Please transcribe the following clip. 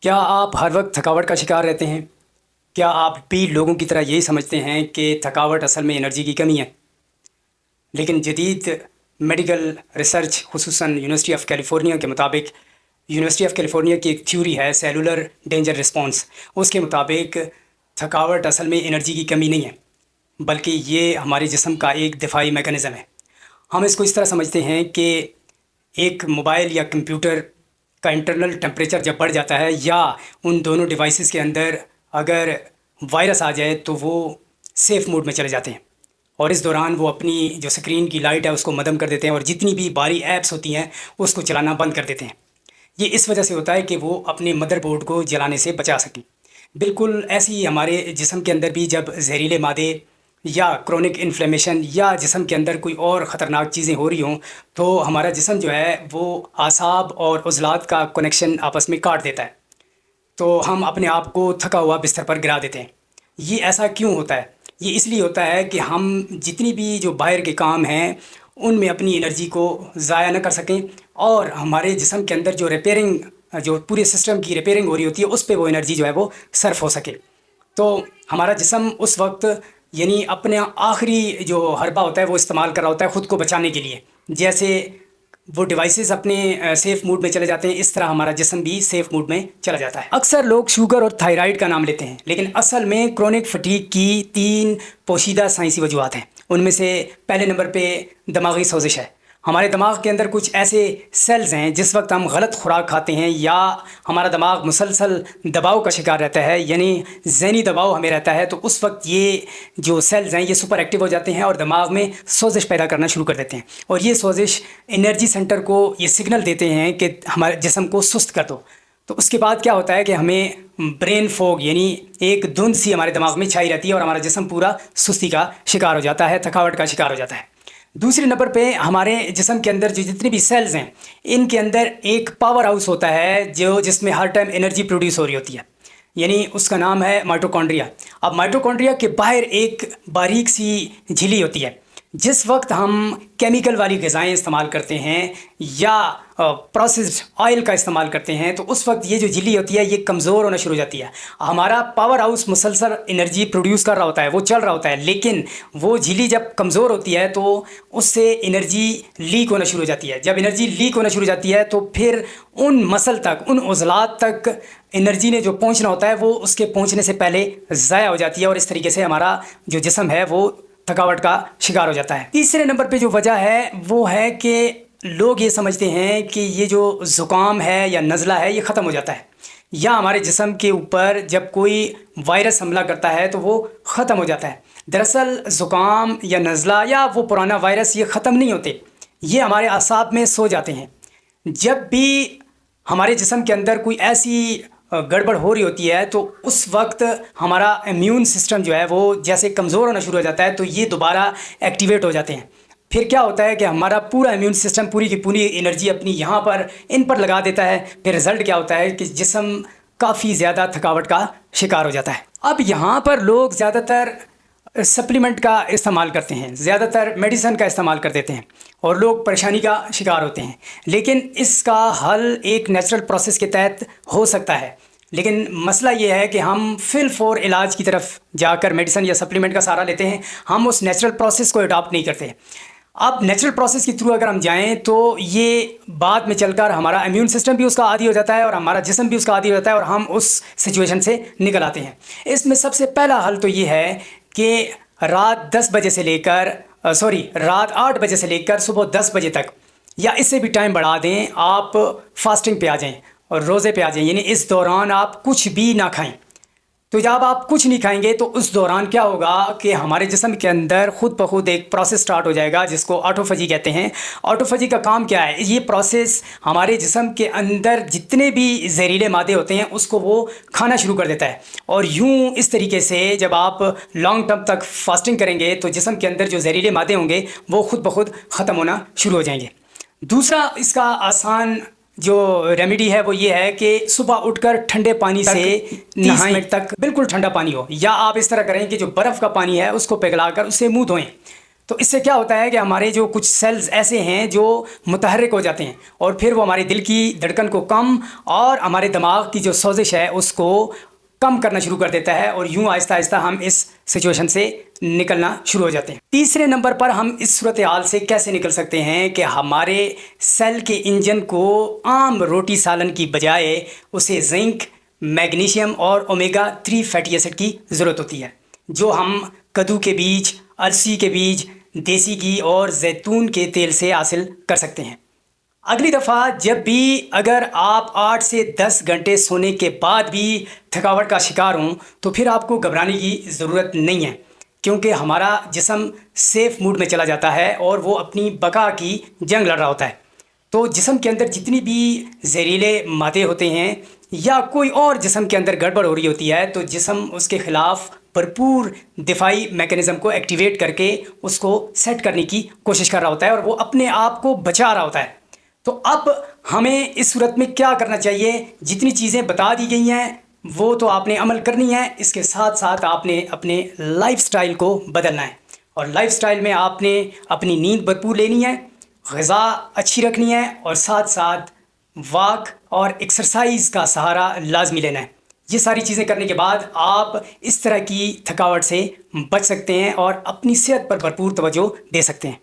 کیا آپ ہر وقت تھکاوٹ کا شکار رہتے ہیں؟ کیا آپ بھی لوگوں کی طرح یہی سمجھتے ہیں کہ تھکاوٹ اصل میں انرجی کی کمی ہے؟ لیکن جدید میڈیکل ریسرچ خصوصاً یونیورسٹی آف کیلیفورنیا کے مطابق، یونیورسٹی آف کیلیفورنیا کی ایک تھیوری ہے سیلولر ڈینجر رسپانس، اس کے مطابق تھکاوٹ اصل میں انرجی کی کمی نہیں ہے، بلکہ یہ ہمارے جسم کا ایک دفاعی میکانزم ہے۔ ہم اس کو اس طرح سمجھتے ہیں کہ ایک موبائل یا کمپیوٹر کا انٹرنل ٹمپریچر جب بڑھ جاتا ہے، یا ان دونوں ڈیوائسز کے اندر اگر وائرس آ جائے تو وہ سیف موڈ میں چلے جاتے ہیں، اور اس دوران وہ اپنی جو سکرین کی لائٹ ہے اس کو مدھم کر دیتے ہیں، اور جتنی بھی باری ایپس ہوتی ہیں اس کو چلانا بند کر دیتے ہیں۔ یہ اس وجہ سے ہوتا ہے کہ وہ اپنے مدر بورڈ کو جلانے سے بچا سکیں۔ بالکل ایسی ہی ہمارے جسم کے اندر بھی جب زہریلے مادے یا کرونک انفلیمیشن یا جسم کے اندر کوئی اور خطرناک چیزیں ہو رہی ہوں، تو ہمارا جسم جو ہے وہ اعصاب اور عضلات کا کنیکشن آپس میں کاٹ دیتا ہے، تو ہم اپنے آپ کو تھکا ہوا بستر پر گرا دیتے ہیں۔ یہ ایسا کیوں ہوتا ہے؟ یہ اس لیے ہوتا ہے کہ ہم جتنی بھی جو باہر کے کام ہیں ان میں اپنی انرجی کو ضائع نہ کر سکیں، اور ہمارے جسم کے اندر جو ریپیئرنگ، جو پورے سسٹم کی ریپیئرنگ ہو رہی ہوتی ہے، اس پہ وہ انرجی جو ہے وہ صرف ہو سکے۔ تو ہمارا جسم اس وقت یعنی اپنے آخری جو حربہ ہوتا ہے وہ استعمال کر رہا ہوتا ہے خود کو بچانے کے لیے۔ جیسے وہ ڈیوائسز اپنے سیف موڈ میں چلے جاتے ہیں، اس طرح ہمارا جسم بھی سیف موڈ میں چلا جاتا ہے۔ اکثر لوگ شوگر اور تھائرائیڈ کا نام لیتے ہیں، لیکن اصل میں کرونک فٹیگ کی 3 پوشیدہ سائنسی وجوہات ہیں۔ ان میں سے پہلے نمبر پہ دماغی سوزش ہے۔ ہمارے دماغ کے اندر کچھ ایسے سیلز ہیں جس وقت ہم غلط خوراک کھاتے ہیں یا ہمارا دماغ مسلسل دباؤ کا شکار رہتا ہے، یعنی ذہنی دباؤ ہمیں رہتا ہے، تو اس وقت یہ جو سیلز ہیں یہ سپر ایکٹیو ہو جاتے ہیں اور دماغ میں سوزش پیدا کرنا شروع کر دیتے ہیں، اور یہ سوزش انرجی سینٹر کو یہ سگنل دیتے ہیں کہ ہمارے جسم کو سست کر دو۔ تو اس کے بعد کیا ہوتا ہے کہ ہمیں برین فوگ یعنی ایک دھند سی ہمارے دماغ میں چھائی رہتی ہے، اور ہمارا جسم پورا سستی کا شکار ہو جاتا ہے، تھکاوٹ کا شکار ہو جاتا ہے۔ دوسرے نمبر پہ ہمارے جسم کے اندر جو جتنی بھی سیلز ہیں ان کے اندر ایک پاور ہاؤس ہوتا ہے جس میں ہر ٹائم انرجی پروڈیوس ہو رہی ہوتی ہے، یعنی اس کا نام ہے مائٹوکونڈریا۔ اب مائٹوکونڈریا کے باہر ایک باریک سی جھلی ہوتی ہے۔ جس وقت ہم کیمیکل والی غذائیں استعمال کرتے ہیں یا پروسیسڈ آئل کا استعمال کرتے ہیں، تو اس وقت یہ جو جھلی ہوتی ہے یہ کمزور ہونا شروع ہو جاتی ہے۔ ہمارا پاور ہاؤس مسلسل انرجی پروڈیوس کر رہا ہوتا ہے، وہ چل رہا ہوتا ہے، لیکن وہ جھلی جب کمزور ہوتی ہے تو اس سے انرجی لیک ہونا شروع ہو جاتی ہے۔ جب انرجی لیک ہونا شروع ہو جاتی ہے تو پھر ان مسل تک، ان عضلات تک انرجی نے جو پہنچنا ہوتا ہے وہ اس کے پہنچنے سے پہلے ضائع ہو جاتی ہے، اور اس طریقے سے ہمارا جو جسم ہے وہ تھکاوٹ کا شکار ہو جاتا ہے۔ تیسرے نمبر پہ جو وجہ ہے وہ ہے کہ لوگ یہ سمجھتے ہیں کہ یہ جو زکام ہے یا نزلہ ہے یہ ختم ہو جاتا ہے، یا ہمارے جسم کے اوپر جب کوئی وائرس حملہ کرتا ہے تو وہ ختم ہو جاتا ہے۔ دراصل زکام یا نزلہ یا وہ پرانا وائرس یہ ختم نہیں ہوتے، یہ ہمارے اعصاب میں سو جاتے ہیں۔ جب بھی ہمارے جسم کے اندر کوئی ایسی گڑبڑ ہو رہی ہوتی ہے تو اس وقت ہمارا امیون سسٹم جو ہے وہ جیسے کمزور ہونا شروع ہو جاتا ہے، تو یہ دوبارہ ایکٹیویٹ ہو جاتے ہیں۔ پھر کیا ہوتا ہے کہ ہمارا پورا امیون سسٹم پوری کی پوری انرجی اپنی یہاں پر ان پر لگا دیتا ہے۔ پھر رزلٹ کیا ہوتا ہے کہ جسم کافی زیادہ تھکاوٹ کا شکار ہو جاتا ہے۔ اب یہاں پر لوگ زیادہ تر سپلیمنٹ کا استعمال کرتے ہیں، زیادہ تر میڈیسن کا استعمال کر دیتے ہیں، اور لوگ پریشانی کا شکار ہوتے ہیں۔ لیکن اس کا حل ایک نیچرل پروسیس کے تحت ہو سکتا ہے، لیکن مسئلہ یہ ہے کہ ہم فی الفور علاج کی طرف جا کر میڈیسن یا سپلیمنٹ کا سہارا لیتے ہیں، ہم اس نیچرل پروسیس کو اڈاپٹ نہیں کرتے۔ اب نیچرل پروسیس کے تھرو اگر ہم جائیں تو یہ بعد میں چل کر ہمارا امیون سسٹم بھی اس کا عادی ہو جاتا ہے اور ہمارا جسم بھی اس کا عادی ہو جاتا ہے، اور ہم اس سچویشن سے نکل آتے ہیں۔ اس میں سب سے پہلا حل تو یہ ہے کہ رات 8 بجے سے لے کر صبح 10 بجے تک، یا اس سے بھی ٹائم بڑھا دیں، آپ فاسٹنگ پہ آ جائیں اور روزے پہ آ جائیں، یعنی اس دوران آپ کچھ بھی نہ کھائیں۔ تو جب آپ کچھ نہیں کھائیں گے تو اس دوران کیا ہوگا کہ ہمارے جسم کے اندر خود بخود ایک پروسیس سٹارٹ ہو جائے گا جس کو آٹوفیجی کہتے ہیں۔ آٹوفیجی کا کام کیا ہے؟ یہ پروسیس ہمارے جسم کے اندر جتنے بھی زہریلے مادے ہوتے ہیں اس کو وہ کھانا شروع کر دیتا ہے، اور یوں اس طریقے سے جب آپ لانگ ٹرم تک فاسٹنگ کریں گے تو جسم کے اندر جو زہریلے مادے ہوں گے وہ خود بخود ختم ہونا شروع ہو جائیں گے۔ دوسرا اس کا آسان جو ریمیڈی ہے وہ یہ ہے کہ صبح اٹھ کر ٹھنڈے پانی سے 30 منٹ تک بالکل ٹھنڈا پانی ہو، یا آپ اس طرح کریں کہ جو برف کا پانی ہے اس کو پگھلا کر اس سے منہ دھوئیں۔ تو اس سے کیا ہوتا ہے کہ ہمارے جو کچھ سیلز ایسے ہیں جو متحرک ہو جاتے ہیں اور پھر وہ ہمارے دل کی دھڑکن کو کم اور ہمارے دماغ کی جو سوزش ہے اس کو کم کرنا شروع کر دیتا ہے، اور یوں آہستہ آہستہ ہم اس سچویشن سے نکلنا شروع ہو جاتے ہیں۔ تیسرے نمبر پر ہم اس صورتحال سے کیسے نکل سکتے ہیں کہ ہمارے سیل کے انجن کو عام روٹی سالن کی بجائے اسے زنک، میگنیشیم اور اومیگا 3 فیٹی ایسڈ کی ضرورت ہوتی ہے، جو ہم کدو کے بیج، السی کے بیج، دیسی گھی اور زیتون کے تیل سے حاصل کر سکتے ہیں۔ اگلی دفعہ جب بھی اگر آپ 8 سے 10 گھنٹے سونے کے بعد بھی تھکاوٹ کا شکار ہوں تو پھر آپ کو گھبرانے کی ضرورت نہیں ہے، کیونکہ ہمارا جسم سیف موڈ میں چلا جاتا ہے اور وہ اپنی بقا کی جنگ لڑ رہا ہوتا ہے۔ تو جسم کے اندر جتنی بھی زہریلے مادے ہوتے ہیں یا کوئی اور جسم کے اندر گڑبڑ ہو رہی ہوتی ہے تو جسم اس کے خلاف بھرپور دفاعی میکانزم کو ایکٹیویٹ کر کے اس کو سیٹ کرنے کی کوشش کر رہا ہوتا ہے اور وہ اپنے آپ کو بچا رہا ہوتا ہے۔ تو اب ہمیں اس صورت میں کیا کرنا چاہیے؟ جتنی چیزیں بتا دی گئی ہیں وہ تو آپ نے عمل کرنی ہے، اس کے ساتھ ساتھ آپ نے اپنے لائف سٹائل کو بدلنا ہے، اور لائف سٹائل میں آپ نے اپنی نیند بھرپور لینی ہے، غذا اچھی رکھنی ہے، اور ساتھ ساتھ واک اور ایکسرسائز کا سہارا لازمی لینا ہے۔ یہ ساری چیزیں کرنے کے بعد آپ اس طرح کی تھکاوٹ سے بچ سکتے ہیں اور اپنی صحت پر بھرپور توجہ دے سکتے ہیں۔